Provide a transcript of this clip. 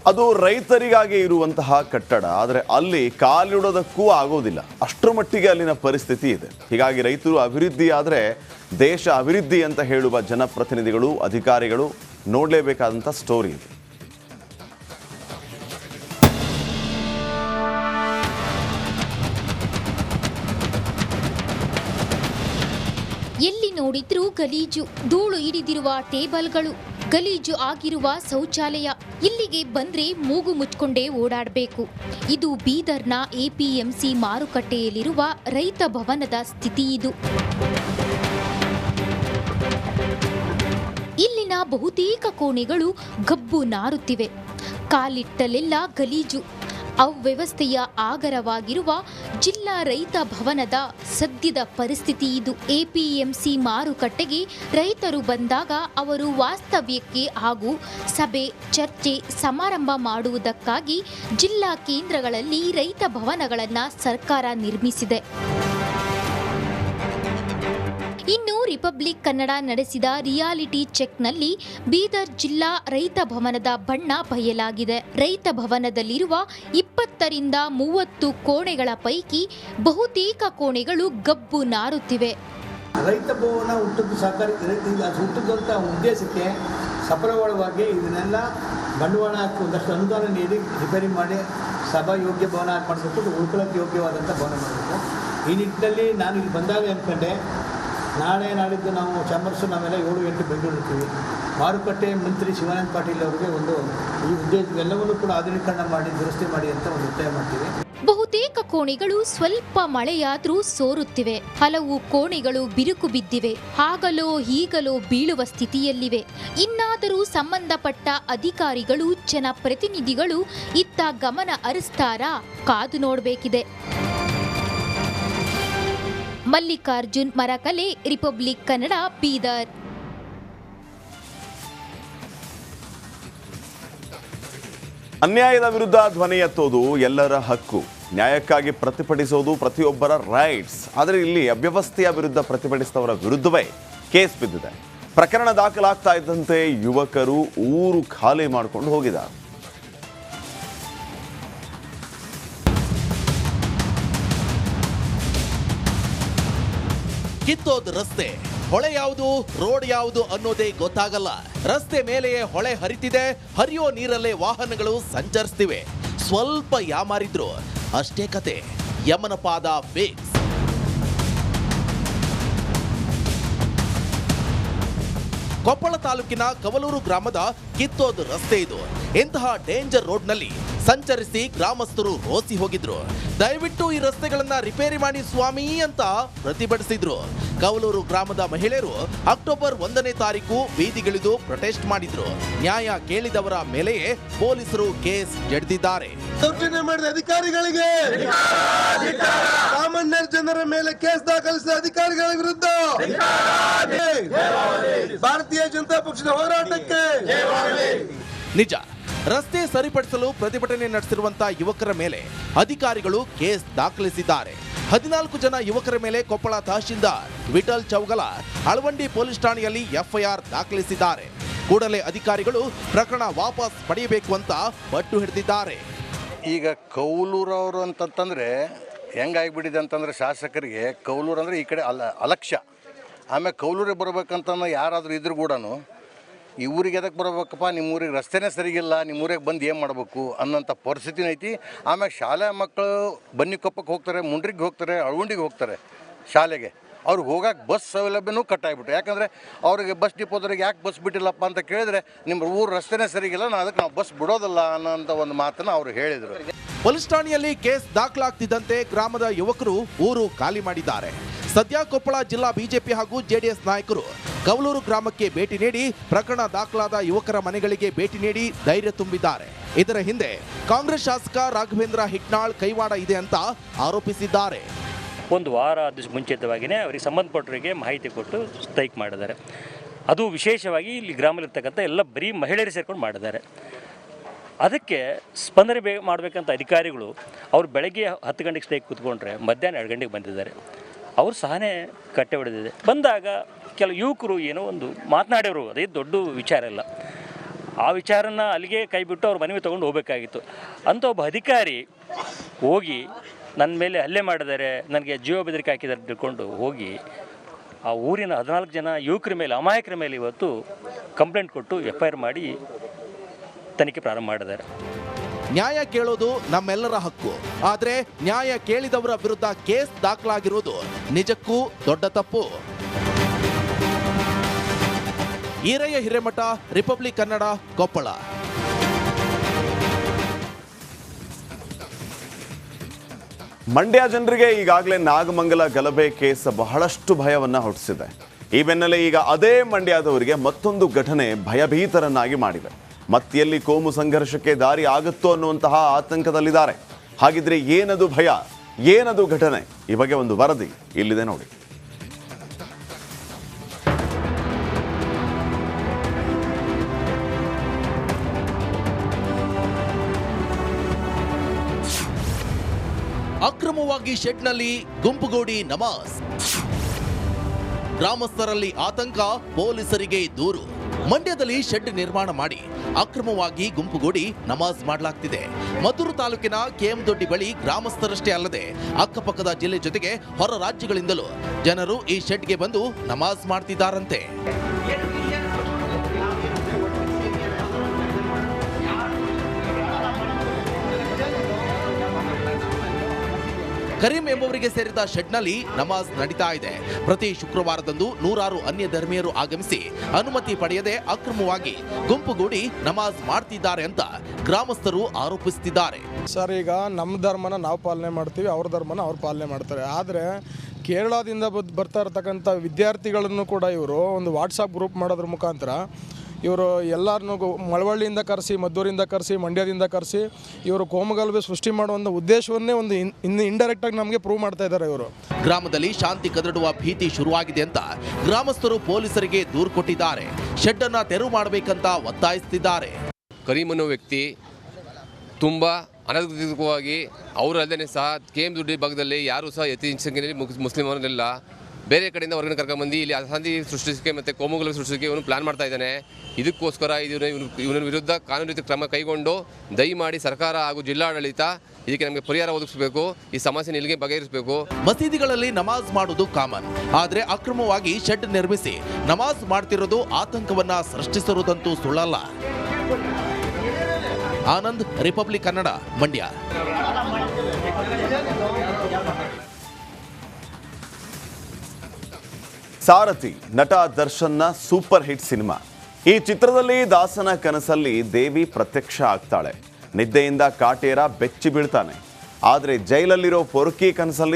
ಅದು ರೈತರಿಗಾಗಿ ಇರುವಂತಹ ಕಟ್ಟಡ, ಆದರೆ ಅಲ್ಲಿ ಕಾಲಿಡೋದಕ್ಕೂ ಆಗೋದಿಲ್ಲ. ಅಷ್ಟರ ಮಟ್ಟಿಗೆ ಅಲ್ಲಿನ ಪರಿಸ್ಥಿತಿ ಇದೆ. ಹೀಗಾಗಿ ರೈತರು ಅಭಿವೃದ್ಧಿ ಆದರೆ ದೇಶ ಅಭಿವೃದ್ಧಿ ಅಂತ ಹೇಳುವ ಜನಪ್ರತಿನಿಧಿಗಳು, ಅಧಿಕಾರಿಗಳು ನೋಡಲೇಬೇಕಾದಂಥ ಸ್ಟೋರಿ ಇದೆ. ಎಲ್ಲಿ ನೋಡಿದ್ರೂ ಗಲೀಜು, ಧೂಳು ಹಿಡಿದಿರುವ ಟೇಬಲ್ಗಳು, ಗಲೀಜು ಆಗಿರುವ ಶೌಚಾಲಯ. ಇಲ್ಲಿಗೆ ಬಂದ್ರೆ ಮೂಗು ಮುಚ್ಕೊಂಡೇ ಓಡಾಡಬೇಕು. ಇದು ಬೀದರ್ನ ಎಪಿಎಂಸಿ ಮಾರುಕಟ್ಟೆಯಲ್ಲಿರುವ ರೈತ ಭವನದ ಸ್ಥಿತಿ ಇದು. ಇಲ್ಲಿನ ಬಹುತೇಕ ಕೋಣೆಗಳು ಗಬ್ಬು ನಾರುತ್ತಿವೆ. ಕಾಲಿಟ್ಟಲೆಲ್ಲ ಗಲೀಜು. ಅವ್ಯವಸ್ಥೆಯ ಆಗರವಾಗಿರುವ ಜಿಲ್ಲಾ ರೈತ ಭವನದ ಸದ್ಯದ ಪರಿಸ್ಥಿತಿ ಇದು. ಎಪಿಎಂಸಿ ಮಾರುಕಟ್ಟೆಗೆ ರೈತರು ಬಂದಾಗ ಅವರು ವಾಸ್ತವ್ಯಕ್ಕೆ ಹಾಗೂ ಸಭೆ, ಚರ್ಚೆ, ಸಮಾರಂಭ ಮಾಡುವುದಕ್ಕಾಗಿ ಜಿಲ್ಲಾ ಕೇಂದ್ರಗಳಲ್ಲಿ ರೈತ ಭವನಗಳನ್ನು ಸರ್ಕಾರ ನಿರ್ಮಿಸಿದೆ. ಇನ್ನು ರಿಪಬ್ಲಿಕ್ ಕನ್ನಡ ನಡೆಸಿದ ರಿಯಾಲಿಟಿ ಚೆಕ್ನಲ್ಲಿ ಬೀದರ್ ಜಿಲ್ಲಾ ರೈತ ಭವನದ ಬಣ್ಣ ಬಯಲಾಗಿದೆ. ರೈತ ಭವನದಲ್ಲಿರುವ 20 ರಿಂದ 30 ಕೋಣೆಗಳ ಪೈಕಿ ಬಹುತೇಕ ಕೋಣೆಗಳು ಗಬ್ಬು ನಾರುತ್ತಿವೆ. ರೈತ ಭವನ ಹುಟ್ಟಿದಂಥ ಉದ್ದೇಶಕ್ಕೆ ಸಫಲವಾಗಿ ಇದನ್ನೆಲ್ಲ ಬಂಡವಾಳ ಹಾಕಿ ಒಂದಷ್ಟು ಅನುದಾನ ನೀಡಿ ರಿಪೇರಿ ಮಾಡಿ ಸಭಾ ಯೋಗ್ಯ ಭವನ ಮಾಡಬೇಕು, ಉಳ್ಕೊಳ್ಳೋಕ್ಕೆ ಯೋಗ್ಯವಾದಂಥ ಭವನ ಮಾಡಬೇಕು. ಈ ನಿಟ್ಟಿನಲ್ಲಿ ನಾನು ಇಲ್ಲಿ ಬಂದಾಗ ಅಂದ್ಕೊಂಡೆ, ನಾಳೆ ನಾಳಿದ್ದು ನಾವು ಚಾಂಬರ್ಸು ನಾವೆಲ್ಲ 7-8 ಬೆಂಗಳೂರು ಇರ್ತೀವಿ. ಮಾರುಕಟ್ಟೆ ಮಂತ್ರಿ ಶಿವಾನಂದ ಪಾಟೀಲ್ ಅವರಿಗೆ ಈ ಉದ್ದೇಶವೆಲ್ಲವನ್ನೂ ಕೂಡ ಆಧುನೀಕರಣ ಮಾಡಿ ದುರಸ್ತಿ ಮಾಡಿ ಅಂತ ಒಂದು ಒತ್ತಾಯ ಮಾಡ್ತೀವಿ. ಬಹುತೇಕ ಕೋಣೆಗಳು ಸ್ವಲ್ಪ ಮಳೆಯಾದ್ರೂ ಸೋರುತ್ತಿವೆ. ಹಲವು ಕೋಣೆಗಳು ಬಿರುಕು ಬಿದ್ದಿವೆ. ಹಾಗಲೋ ಹೀಗಲೋ ಬೀಳುವ ಸ್ಥಿತಿಯಲ್ಲಿವೆ. ಇನ್ನಾದರೂ ಸಂಬಂಧಪಟ್ಟ ಅಧಿಕಾರಿಗಳು, ಜನಪ್ರತಿನಿಧಿಗಳು ಇತ್ತ ಗಮನ ಹರಿಸ್ತಾರಾ? ಕಾದು ನೋಡಬೇಕಿದೆ. ಮಲ್ಲಿಕಾರ್ಜುನ್ ಮರಕಲೆ, ರಿಪಬ್ಲಿಕ್ ಕನ್ನಡ, ಬೀದರ್. ಅನ್ಯಾಯದ ವಿರುದ್ಧ ಧ್ವನಿ ಎತ್ತೋದು ಎಲ್ಲರ ಹಕ್ಕು. ನ್ಯಾಯಕ್ಕಾಗಿ ಪ್ರತಿಭಟಿಸೋದು ಪ್ರತಿಯೊಬ್ಬರ ರೈಟ್ಸ್. ಆದರೆ ಇಲ್ಲಿ ಅವ್ಯವಸ್ಥೆಯ ವಿರುದ್ಧ ಪ್ರತಿಭಟಿಸಿದವರ ವಿರುದ್ಧವೇ ಕೇಸ್ ಬಿದ್ದಿದೆ. ಪ್ರಕರಣ ದಾಖಲಾಗ್ತಾ ಇದ್ದಂತೆ ಯುವಕರು ಊರು ಖಾಲಿ ಮಾಡಿಕೊಂಡು ಹೋಗಿದ್ದಾರೆ. ಕಿತ್ತೋದ್ ರಸ್ತೆ, ಹೊಳೆ ಯಾವುದು, ರೋಡ್ ಯಾವುದು ಅನ್ನೋದೇ ಗೊತ್ತಾಗಲ್ಲ. ರಸ್ತೆ ಮೇಲೆಯೇ ಹೊಳೆ ಹರಿತಿದೆ, ಹರಿಯೋ ನೀರಲ್ಲೇ ವಾಹನಗಳು ಸಂಚರಿಸ್ತಿವೆ. ಸ್ವಲ್ಪ ಯಾಮಾರಿದ್ರು ಅಷ್ಟೇ ಕತೆ. ಯಮನ ಪಾದ ಫಿಕ್ಸ್. ಕೊಪ್ಪಳ ತಾಲೂಕಿನ ಕವಲೂರು ಗ್ರಾಮದ ಕಿತ್ತೋದ್ ರಸ್ತೆ ಇದು. ಇಂತಹ ಡೇಂಜರ್ ರೋಡ್ನಲ್ಲಿ ಸಂಚರಿಸಿ ಗ್ರಾಮಸ್ಥರು ರೋಸಿ ಹೋಗಿದ್ರು. ದಯವಿಟ್ಟು ಈ ರಸ್ತೆಗಳನ್ನ ರಿಪೇರಿ ಮಾಡಿ ಸ್ವಾಮಿ ಅಂತ ಪ್ರತಿಭಟಿಸಿದ್ರು. ಕವಲೂರು ಗ್ರಾಮದ ಮಹಿಳೆಯರು ಅಕ್ಟೋಬರ್ 1ನೇ ತಾರೀಕು ಬೀದಿಗಿಳಿದು ಪ್ರೊಟೆಸ್ಟ್ ಮಾಡಿದ್ರು. ನ್ಯಾಯ ಕೇಳಿದವರ ಮೇಲೆಯೇ ಪೊಲೀಸರು ಕೇಸ್ ಜಡಿದಿದ್ದಾರೆ. ದೌರ್ಜನ್ಯ ಮಾಡಿದ ಅಧಿಕಾರಿಗಳಿಗೆ, ಸಾಮಾನ್ಯ ಜನರ ಮೇಲೆ ಕೇಸ್ ದಾಖಲಿಸಿದ ಅಧಿಕಾರಿಗಳ ವಿರುದ್ಧ ಭಾರತೀಯ ಜನತಾ ಪಕ್ಷದ ಹೋರಾಟಕ್ಕೆ. ನಿಜ, ರಸ್ತೆ ಸರಿಪಡಿಸಲು ಪ್ರತಿಭಟನೆ ನಡೆಸಿರುವಂತಹ ಯುವಕರ ಮೇಲೆ ಅಧಿಕಾರಿಗಳು ಕೇಸ್ ದಾಖಲಿಸಿದ್ದಾರೆ. 14 ಜನ ಯುವಕರ ಮೇಲೆ ಕೊಪ್ಪಳ ತಹಶೀಲ್ದಾರ್ ವಿಠಲ್ ಚೌಗಲ ಅಳವಂಡಿ ಪೊಲೀಸ್ ಠಾಣೆಯಲ್ಲಿ ಎಫ್ಐಆರ್ ದಾಖಲಿಸಿದ್ದಾರೆ. ಕೂಡಲೇ ಅಧಿಕಾರಿಗಳು ಪ್ರಕರಣ ವಾಪಸ್ ಪಡೆಯಬೇಕು ಅಂತ ಪಟ್ಟು ಹಿಡಿದಿದ್ದಾರೆ. ಈಗ ಕೌಲೂರವರು ಅಂತಂತಂದರೆ ಹೆಂಗಾಗಿಬಿಟ್ಟಿದೆ ಅಂತಂದರೆ, ಶಾಸಕರಿಗೆ ಕೌಲೂರು ಅಂದರೆ ಈ ಕಡೆ ಅಲಕ್ಷ್ಯ. ಆಮೇಲೆ ಕೌಲೂರಿಗೆ ಬರ್ಬೇಕಂತ ಯಾರಾದರೂ ಇದ್ರು ಕೂಡ ಈ ಊರಿಗೆ ಎದಕ್ಕೆ ಬರ್ಬೇಕಪ್ಪ, ನಿಮ್ಮ ಊರಿಗೆ ರಸ್ತೆನೇ ಸರಿಗಿಲ್ಲ, ನಿಮ್ಮ ಊರಿಗೆ ಬಂದು ಏನು ಮಾಡಬೇಕು ಅನ್ನೋಂಥ ಪರಿಸ್ಥಿತಿನ ಐತಿ. ಆಮೇಲೆ ಶಾಲೆ ಮಕ್ಕಳು ಬನ್ನಿಕೊಪ್ಪಕ್ಕೆ ಹೋಗ್ತಾರೆ, ಮುಂಡ್ರಿಗೆ ಹೋಗ್ತಾರೆ, ಅಳವಂಡಿಗೆ ಹೋಗ್ತಾರೆ ಶಾಲೆಗೆ. ಅವ್ರಿಗೆ ಹೋಗಕ್ಕೆ ಬಸ್ ಸೌಲಭ್ಯನೂ ಕಟ್ಟಾಗ್ಬಿಟ್ಟು. ಯಾಕಂದರೆ ಅವ್ರಿಗೆ ಬಸ್ ಡಿಪೋದವ್ರಿಗೆ ಯಾಕೆ ಬಸ್ ಬಿಟ್ಟಿಲ್ಲಪ್ಪ ಅಂತ ಕೇಳಿದ್ರೆ, ನಿಮ್ಮ ಊರು ರಸ್ತೆನೇ ಸರಿಗಿಲ್ಲ, ಅದಕ್ಕೆ ನಾವು ಬಸ್ ಬಿಡೋದಿಲ್ಲ ಅನ್ನೋಂಥ ಒಂದು ಮಾತನ್ನು ಅವರು ಹೇಳಿದರು. ಪೊಲೀಸ್ ಠಾಣೆಯಲ್ಲಿ ಕೇಸ್ ದಾಖಲಾಗ್ತಿದ್ದಂತೆ ಗ್ರಾಮದ ಯುವಕರು ಊರು ಖಾಲಿ ಮಾಡಿದ್ದಾರೆ. ಸದ್ಯ ಕೊಪ್ಪಳ ಜಿಲ್ಲಾ ಬಿಜೆಪಿ ಹಾಗೂ ಜೆಡಿಎಸ್ ನಾಯಕರು ಕವಲೂರು ಗ್ರಾಮಕ್ಕೆ ಭೇಟಿ ನೀಡಿ ಪ್ರಕರಣ ದಾಖಲಾದ ಯುವಕರ ಮನೆಗಳಿಗೆ ಭೇಟಿ ನೀಡಿ ಧೈರ್ಯ ತುಂಬಿದ್ದಾರೆ. ಇದರ ಹಿಂದೆ ಕಾಂಗ್ರೆಸ್ ಶಾಸಕ ರಾಘವೇಂದ್ರ ಹಿಟ್ನಾಳ್ ಕೈವಾಡ ಇದೆ ಅಂತ ಆರೋಪಿಸಿದ್ದಾರೆ. ಒಂದು ವಾರ ಮುಂಚಿತವಾಗಿಯೇ ಅವರಿಗೆ ಸಂಬಂಧಪಟ್ಟವರಿಗೆ ಮಾಹಿತಿ ಕೊಟ್ಟು ಸ್ಟ್ರೈಕ್ ಮಾಡಿದ್ದಾರೆ. ಅದು ವಿಶೇಷವಾಗಿ ಇಲ್ಲಿ ಗ್ರಾಮದಲ್ಲಿರ್ತಕ್ಕಂಥ ಎಲ್ಲ ಬರೀ ಮಹಿಳೆಯರು ಸೇರ್ಕೊಂಡು ಮಾಡಿದ್ದಾರೆ. ಅದಕ್ಕೆ ಸ್ಪಂದನೆ ಮಾಡಬೇಕಂತ ಅಧಿಕಾರಿಗಳು ಅವರು ಬೆಳಗ್ಗೆ 10 ಗಂಟೆಗೆ ಸ್ಟ್ರೈಕ್ ಕೂತ್ಕೊಂಡ್ರೆ ಮಧ್ಯಾಹ್ನ 2 ಗಂಟೆಗೆ ಬಂದಿದ್ದಾರೆ. ಅವರು ಸಹನೆ ಕಟ್ಟೆ ಹೊಡೆದಿದೆ. ಬಂದಾಗ ಕೆಲವು ಯುವಕರು ಏನೋ ಒಂದು ಮಾತನಾಡ್ಯವರು, ಅದೇ ದೊಡ್ಡ ವಿಚಾರ ಇಲ್ಲ. ಆ ವಿಚಾರನ ಅಲ್ಲಿಗೆ ಕೈಬಿಟ್ಟು ಅವ್ರ ಮನವಿ ತೊಗೊಂಡು ಹೋಗಬೇಕಾಗಿತ್ತು. ಅಂತ ಒಬ್ಬ ಅಧಿಕಾರಿ ಹೋಗಿ ನನ್ನ ಮೇಲೆ ಹಲ್ಲೆ ಮಾಡಿದ್ದಾರೆ, ನನಗೆ ಜೀವ ಬೆದರಿಕೆ ಹಾಕಿದ್ದಾರೆ ತಿಳ್ಕೊಂಡು ಹೋಗಿ ಆ ಊರಿನ 14 ಜನ ಯುವಕರ ಮೇಲೆ, ಅಮಾಯಕರ ಮೇಲೆ ಇವತ್ತು ಕಂಪ್ಲೇಂಟ್ ಕೊಟ್ಟು FIR ಮಾಡಿ ತನಿಖೆ ಪ್ರಾರಂಭ ಮಾಡಿದ್ದಾರೆ. ನ್ಯಾಯ ಕೇಳೋದು ನಮ್ಮೆಲ್ಲರ ಹಕ್ಕು. ಆದರೆ ನ್ಯಾಯ ಕೇಳಿದವರ ವಿರುದ್ಧ ಕೇಸ್ ದಾಖಲಾಗಿರುವುದು ನಿಜಕ್ಕೂ ದೊಡ್ಡ ತಪ್ಪು. ಈರಯ್ಯ ಹಿರೇಮಠ, ರಿಪಬ್ಲಿಕ್ ಕನ್ನಡ, ಕೊಪ್ಪಳ. ಮಂಡ್ಯ ಜನರಿಗೆ ಈಗಾಗಲೇ ನಾಗಮಂಗಲ ಗಲಭೆ ಕೇಸ್ ಬಹಳಷ್ಟು ಭಯವನ್ನ ಹುಟ್ಟಿಸಿದೆ. ಈ ಬೆನ್ನಲ್ಲೇ ಈಗ ಅದೇ ಮಂಡ್ಯದವರಿಗೆ ಮತ್ತೊಂದು ಘಟನೆ ಭಯಭೀತರನ್ನಾಗಿ ಮಾಡಿದೆ. ಮತ್ತೆಲ್ಲಿ ಕೋಮು ಸಂಘರ್ಷಕ್ಕೆ ದಾರಿ ಆಗುತ್ತೋ ಅನ್ನುವಂತಹ ಆತಂಕದಲ್ಲಿದ್ದಾರೆ. ಹಾಗಿದ್ರೆ ಏನದು ಭಯ, ಏನದು ಘಟನೆ? ಈ ಬಗ್ಗೆ ಒಂದು ವರದಿ ಇಲ್ಲಿದೆ ನೋಡಿ. ಅಕ್ರಮವಾಗಿ ಶೆಡ್ನಲ್ಲಿ ಗುಂಪುಗೂಡಿ ನಮಾಜ್. ಗ್ರಾಮಸ್ಥರಲ್ಲಿ ಆತಂಕ, ಪೊಲೀಸರಿಗೆ ದೂರು. ಮಂಡ್ಯದಲ್ಲಿ ಶೆಡ್ ನಿರ್ಮಾಣ ಮಾಡಿ ಅಕ್ರಮವಾಗಿ ಗುಂಪುಗೂಡಿ ನಮಾಜ್ ಮಾಡಲಾಗ್ತಿದೆ. ಮದ್ದೂರು ತಾಲೂಕಿನ ಕೆಎಂದೊಡ್ಡಿ ಬಳಿ ಗ್ರಾಮಸ್ಥರಷ್ಟೇ ಅಲ್ಲದೆ ಅಕ್ಕಪಕ್ಕದ ಜಿಲ್ಲೆ ಜೊತೆಗೆ ಹೊರ ರಾಜ್ಯಗಳಿಂದಲೂ ಜನರು ಈ ಶೆಡ್ಗೆ ಬಂದು ನಮಾಜ್ ಮಾಡ್ತಿದ್ದಾರಂತೆ. ಕರೀಂ ಎಂಬುವರಿಗೆ ಸೇರಿದ ಶೆಡ್ನಲ್ಲಿ ನಮಾಜ್ ನಡೀತಾ ಇದೆ. ಪ್ರತಿ ಶುಕ್ರವಾರದಂದು 100 ಅನ್ಯ ಧರ್ಮೀಯರು ಆಗಮಿಸಿ ಅನುಮತಿ ಪಡೆಯದೆ ಅಕ್ರಮವಾಗಿ ಗುಂಪುಗೂಡಿ ನಮಾಜ್ ಮಾಡ್ತಿದ್ದಾರೆ ಅಂತ ಗ್ರಾಮಸ್ಥರು ಆರೋಪಿಸುತ್ತಿದ್ದಾರೆ. ಸರ್, ಈಗ ನಮ್ಮ ಧರ್ಮನ ನಾವು ಪಾಲನೆ ಮಾಡ್ತೀವಿ, ಅವ್ರ ಧರ್ಮನ ಅವ್ರು ಪಾಲನೆ ಮಾಡ್ತಾರೆ. ಆದರೆ ಕೇರಳದಿಂದ ಬರ್ತಾ ಇರ್ತಕ್ಕಂಥ ವಿದ್ಯಾರ್ಥಿಗಳನ್ನು ಕೂಡ ಇವರು ಒಂದು ವಾಟ್ಸಪ್ ಗ್ರೂಪ್ ಮಾಡೋದ್ರ ಮುಖಾಂತರ ಇವರು ಎಲ್ಲರನ್ನೂ ಮಳವಳ್ಳಿಯಿಂದ ಕರೆಸಿ, ಮದ್ದೂರಿಂದ ಕರೆಸಿ, ಮಂಡ್ಯದಿಂದ ಕರೆಸಿ ಇವರು ಕೋಮುಗಲಭೆ ಸೃಷ್ಟಿ ಮಾಡುವಂಥ ಉದ್ದೇಶವನ್ನೇ ಒಂದು ಇಂಡೈರೆಕ್ಟಾಗಿ ನಮಗೆ ಪ್ರೂವ್ ಮಾಡ್ತಾ ಇದ್ದಾರೆ ಇವರು. ಗ್ರಾಮದಲ್ಲಿ ಶಾಂತಿ ಕದಡುವ ಭೀತಿ ಶುರುವಾಗಿದೆ ಅಂತ ಗ್ರಾಮಸ್ಥರು ಪೊಲೀಸರಿಗೆ ದೂರು ಕೊಟ್ಟಿದ್ದಾರೆ. ಶೆಡ್ ಅನ್ನ ತೆರವು ಮಾಡಬೇಕಂತ ಒತ್ತಾಯಿಸುತ್ತಿದ್ದಾರೆ. ಕರೀಂ ಅನ್ನೋ ವ್ಯಕ್ತಿ ತುಂಬ ಅನಧಿಕೃತವಾಗಿ ಅವರಲ್ಲದೆ ಸಹ ಕೆಎಂದೊಡ್ಡಿ ಭಾಗದಲ್ಲಿ ಯಾರೂ ಸಹ ಅತಿ ಸಂಖ್ಯೆಯಲ್ಲಿ ಮುಸ್ಲಿಮರನ್ನೆಲ್ಲ ಬೇರೆ ಕಡೆಯಿಂದ ಹೊರಗಡೆ ಕರ್ಕೊಂಡ್ಬಂದು ಇಲ್ಲಿ ಅಶಾಂತಿ ಸೃಷ್ಟಿಸಕ್ಕೆ ಮತ್ತು ಕೋಮುಗಲಭೆ ಸೃಷ್ಟಿಸಕ್ಕೆ ಇವನು ಪ್ಲಾನ್ ಮಾಡ್ತಾ ಇದ್ದಾನೆ. ಇದಕ್ಕೋಸ್ಕರ ಇವನ ವಿರುದ್ಧ ಕಾನೂನು ರೀತಿ ಕ್ರಮ ಕೈಗೊಂಡು ದಯಮಾಡಿ ಸರ್ಕಾರ ಹಾಗೂ ಜಿಲ್ಲಾಡಳಿತ ಇದಕ್ಕೆ ನಮಗೆ ಪರಿಹಾರ ಒದಗಿಸಬೇಕು. ಈ ಸಮಸ್ಯೆ ಇಲ್ಲಿಗೆ ಬಗೆಹರಿಸಬೇಕು. ಮಸೀದಿಗಳಲ್ಲಿ ನಮಾಜ್ ಮಾಡುವುದು ಕಾಮನ್, ಆದರೆ ಅಕ್ರಮವಾಗಿ ಶೆಡ್ ನಿರ್ಮಿಸಿ ನಮಾಜ್ ಮಾಡ್ತಿರೋದು ಆತಂಕವನ್ನ ಸೃಷ್ಟಿಸಿರುವುದಂತೂ ಸುಳ್ಳಲ್ಲ. ಆನಂದ್, ರಿಪಬ್ಲಿಕ್ ಕನ್ನಡ, ಮಂಡ್ಯ. ಸಾರಥಿ ನಟ ದರ್ಶನ್ನ ಸೂಪರ್ ಹಿಟ್ ಸಿನಿಮಾ. ಈ ಚಿತ್ರದಲ್ಲಿ ದಾಸನ ಕನಸಲ್ಲಿ ದೇವಿ ಪ್ರತ್ಯಕ್ಷ ಆಗ್ತಾಳೆ. ನಿದ್ದೆಯಿಂದ ಕಾಟೇರ ಬೆಚ್ಚಿ ಬೀಳ್ತಾನೆ. ಆದರೆ ಜೈಲಲ್ಲಿರೋ ಪೊರ್ಕಿ ಕನಸಲ್ಲಿ